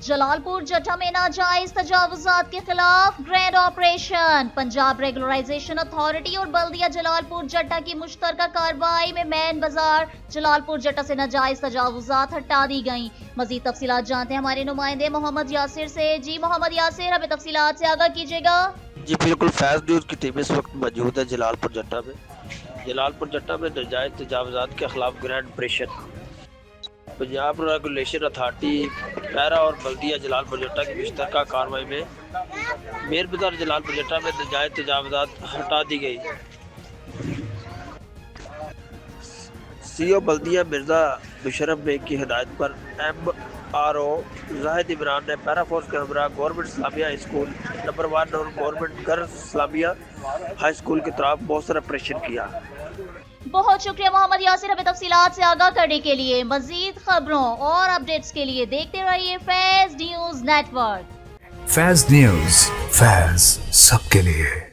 جلال پور جٹھا میں ناجائز تجاوزات کے خلاف grand operation. Punjab regularisation authority اور بلدیہ جلال پور جٹھا کی مشترکہ کارروائی میں مین بازار جلال پور جٹھا سے ناجائز تجاوزات ہٹا دی گئیں. مزید تفصیلات جانتے ہیں ہمارے نمائندے محمد یاسر سے. جی محمد یاسر، ہمیں تفصیلات سے آگاہ کیجیے گا. جی بالکل، فیض نیوز کی ٹیم اس وقت موجود ہے جلال پور جٹھا میں. جلال پور جٹھا میں ناجائز تجاوزات کے خلاف grand operation. Punjab regulation authority PERA اور بلدیہ جلال پور جٹھا کی مشترکہ کارروائی میں میر بازار جلال پور جٹھا میں ناجائز تجاوزات ہٹا دی گئی. سی او بلدیہ مرزا مشرف بیگ کی ہدایت پر ایم آر او زاہد عمران نے پیرا فورس کے ہمراہ گورنمنٹ اسلامیہ ہائی اسکول نمبر 1 اور گورنمنٹ گرلز اسلامیہ ہائی اسکول کی طرف موثر آپریشن کیا. بہت شکریہ محمد یاسر، ہمیں تفصیلات سے آگاہ کرنے کے لیے. مزید خبروں اور اپڈیٹس کے لیے دیکھتے رہیے فیض نیوز نیٹ ورک. فیض نیوز، فیض سب کے لیے.